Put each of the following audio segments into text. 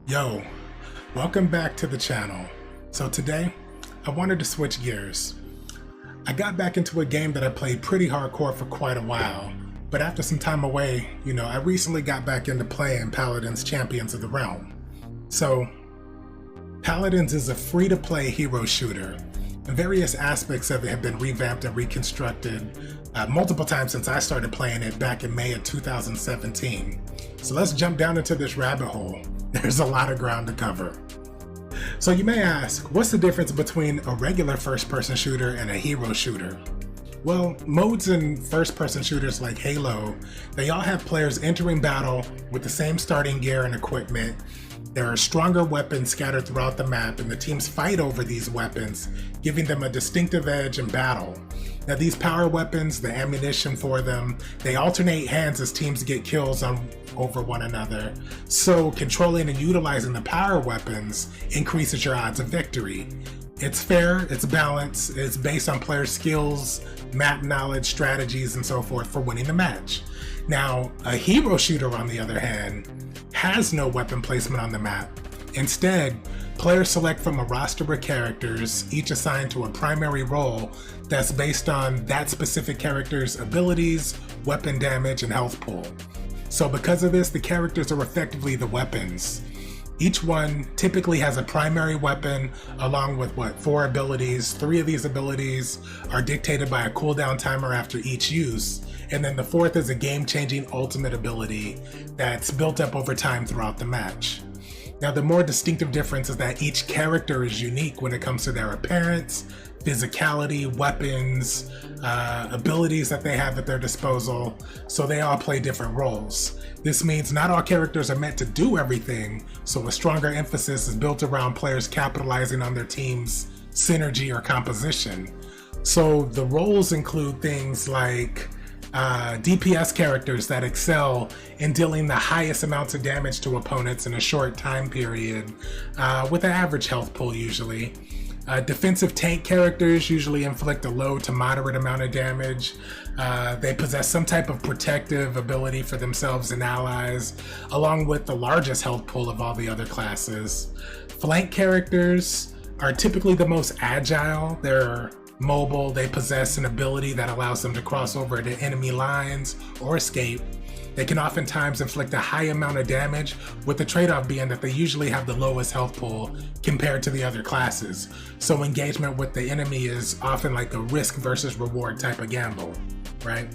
Yo, welcome back to the channel. So today, I wanted to switch gears. I got back into a game that I played pretty hardcore for quite a while, but after some time away, I recently got back into playing Paladins Champions of the Realm. So, Paladins is a free-to-play hero shooter, and various aspects of it have been revamped and reconstructed multiple times since I started playing it back in May of 2017. So let's jump down into this rabbit hole. There's a lot of ground to cover. So you may ask, what's the difference between a regular first-person shooter and a hero shooter? Well, modes in first-person shooters like Halo, they all have players entering battle with the same starting gear and equipment. There are stronger weapons scattered throughout the map, and the teams fight over these weapons, giving them a distinctive edge in battle. Now, these power weapons, the ammunition for them, they alternate hands as teams get kills over one another. So controlling and utilizing the power weapons increases your odds of victory. It's fair, it's balanced, it's based on player skills, map knowledge, strategies, and so forth for winning the match. Now, a hero shooter, on the other hand, has no weapon placement on the map. Instead, players select from a roster of characters, each assigned to a primary role that's based on that specific character's abilities, weapon damage, and health pool. So because of this, the characters are effectively the weapons. Each one typically has a primary weapon along with 4 abilities. 3 of these abilities are dictated by a cooldown timer after each use, and then the 4th is a game-changing ultimate ability that's built up over time throughout the match. Now, the more distinctive difference is that each character is unique when it comes to their appearance, physicality, weapons, abilities that they have at their disposal, so they all play different roles. This means not all characters are meant to do everything, so a stronger emphasis is built around players capitalizing on their team's synergy or composition. So the roles include things like DPS characters that excel in dealing the highest amounts of damage to opponents in a short time period, with an average health pool usually. Defensive tank characters usually inflict a low to moderate amount of damage. They possess some type of protective ability for themselves and allies, along with the largest health pool of all the other classes. Flank characters are typically the most agile. They're mobile, they possess an ability that allows them to cross over to enemy lines or escape. They can oftentimes inflict a high amount of damage, with the trade-off being that they usually have the lowest health pool compared to the other classes. So engagement with the enemy is often like a risk versus reward type of gamble, right?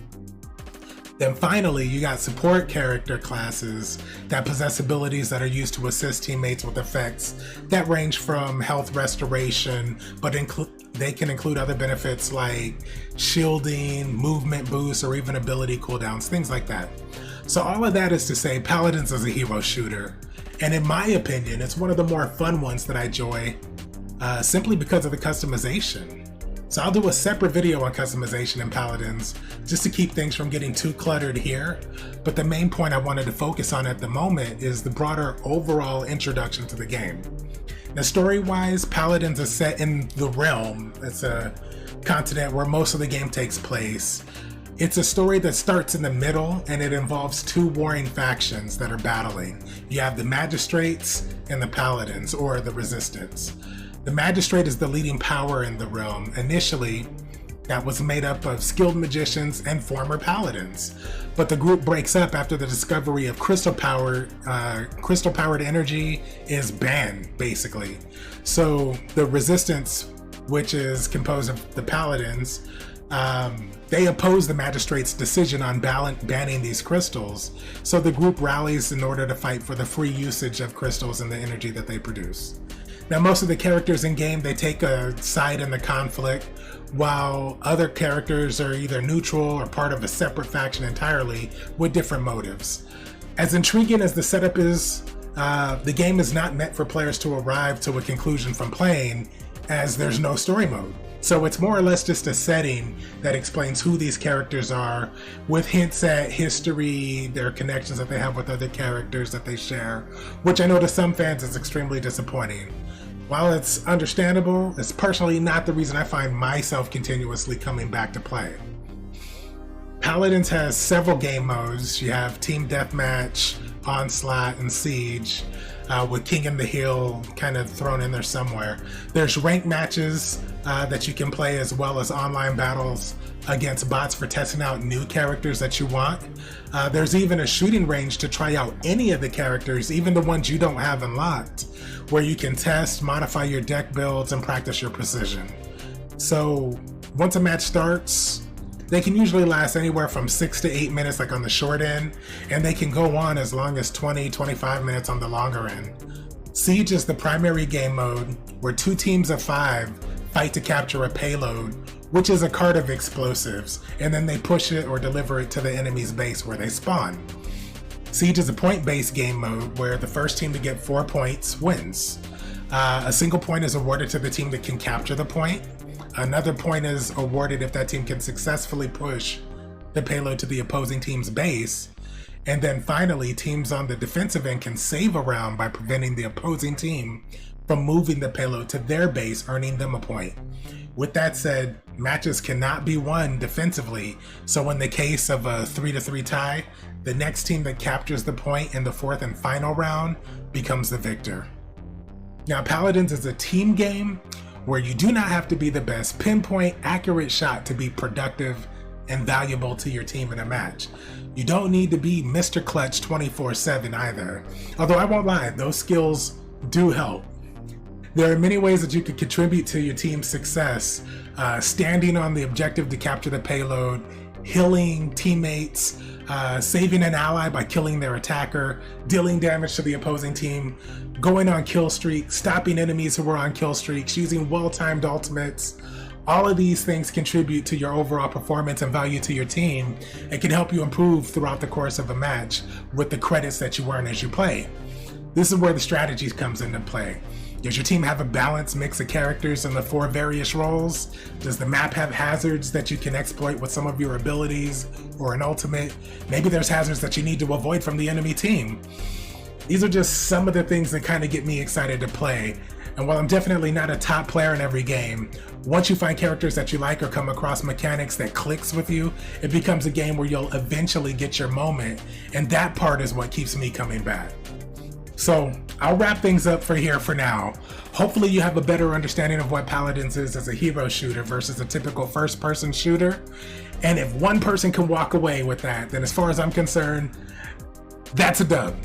Then finally, you got support character classes that possess abilities that are used to assist teammates with effects that range from health restoration, but they can include other benefits like shielding, movement boosts, or even ability cooldowns, things like that. So all of that is to say, Paladins is a hero shooter, and in my opinion, it's one of the more fun ones that I enjoy, simply because of the customization. So I'll do a separate video on customization in Paladins just to keep things from getting too cluttered here, but the main point I wanted to focus on at the moment is the broader overall introduction to the game. Now, story-wise, Paladins is set in the Realm. It's a continent where most of the game takes place. It's a story that starts in the middle, and it involves 2 warring factions that are battling. You have the Magistrates and the Paladins, or the Resistance. The Magistrate is the leading power in the realm. Initially, that was made up of skilled magicians and former paladins. But the group breaks up after the discovery of crystal-powered energy is banned, basically. So the Resistance, which is composed of the paladins, they oppose the Magistrate's decision on banning these crystals. So the group rallies in order to fight for the free usage of crystals and the energy that they produce. Now, most of the characters in game, they take a side in the conflict, while other characters are either neutral or part of a separate faction entirely with different motives. As intriguing as the setup is, the game is not meant for players to arrive to a conclusion from playing, as there's no story mode. So it's more or less just a setting that explains who these characters are, with hints at history, their connections that they have with other characters that they share, which I know to some fans is extremely disappointing. While it's understandable, it's personally not the reason I find myself continuously coming back to play. Paladins has several game modes. You have Team Deathmatch, Onslaught and Siege, with King in the Hill kind of thrown in there somewhere. There's ranked matches that you can play, as well as online battles against bots for testing out new characters that you want. There's even a shooting range to try out any of the characters, even the ones you don't have unlocked, where you can test, modify your deck builds, and practice your precision. So once a match starts, they can usually last anywhere from 6 to 8 minutes, like on the short end, and they can go on as long as 20-25 minutes on the longer end. Siege is the primary game mode where 2 teams of 5 fight to capture a payload, which is a cart of explosives, and then they push it or deliver it to the enemy's base where they spawn. Siege is a point-based game mode where the first team to get 4 points wins. A single point is awarded to the team that can capture the point. Another point is awarded if that team can successfully push the payload to the opposing team's base. And then finally, teams on the defensive end can save a round by preventing the opposing team from moving the payload to their base, earning them a point. With that said, matches cannot be won defensively, so in the case of a 3-3 tie, the next team that captures the point in the 4th and final round becomes the victor. Now, Paladins is a team game where you do not have to be the best pinpoint accurate shot to be productive and valuable to your team in a match. You don't need to be Mr. Clutch 24/7 either, although I won't lie, those skills do help. There are many ways that you could contribute to your team's success, standing on the objective to capture the payload, healing teammates, saving an ally by killing their attacker, dealing damage to the opposing team, going on kill streaks, stopping enemies who are on kill streaks, using well-timed ultimates. All of these things contribute to your overall performance and value to your team and can help you improve throughout the course of a match with the credits that you earn as you play. This is where the strategies comes into play. Does your team have a balanced mix of characters in the 4 various roles? Does the map have hazards that you can exploit with some of your abilities or an ultimate? Maybe there's hazards that you need to avoid from the enemy team. These are just some of the things that kind of get me excited to play. And while I'm definitely not a top player in every game, once you find characters that you like or come across mechanics that clicks with you, it becomes a game where you'll eventually get your moment, and that part is what keeps me coming back. So I'll wrap things up for here for now. Hopefully you have a better understanding of what Paladins is as a hero shooter versus a typical first-person shooter. And if one person can walk away with that, then as far as I'm concerned, that's a dub.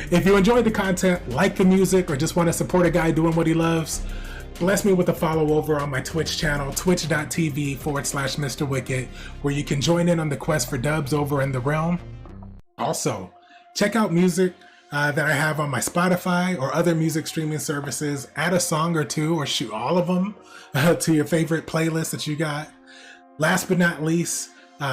If you enjoyed the content, like the music, or just want to support a guy doing what he loves, bless me with a follow over on my Twitch channel, twitch.tv/Mr. Wicket, where you can join in on the quest for dubs over in the realm. Also, check out music that I have on my Spotify or other music streaming services. Add a song or two, or shoot all of them to your favorite playlist that you got. Last but not least,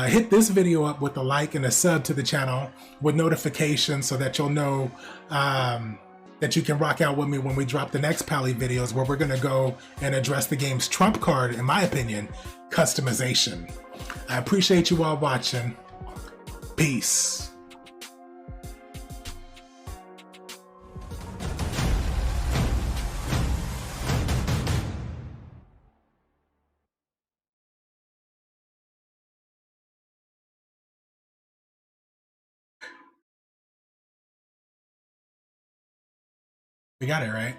hit this video up with a like and a sub to the channel with notifications so that you'll know that you can rock out with me when we drop the next Pally videos, where we're going to go and address the game's trump card, in my opinion, customization. I appreciate you all watching. Peace. We got it right.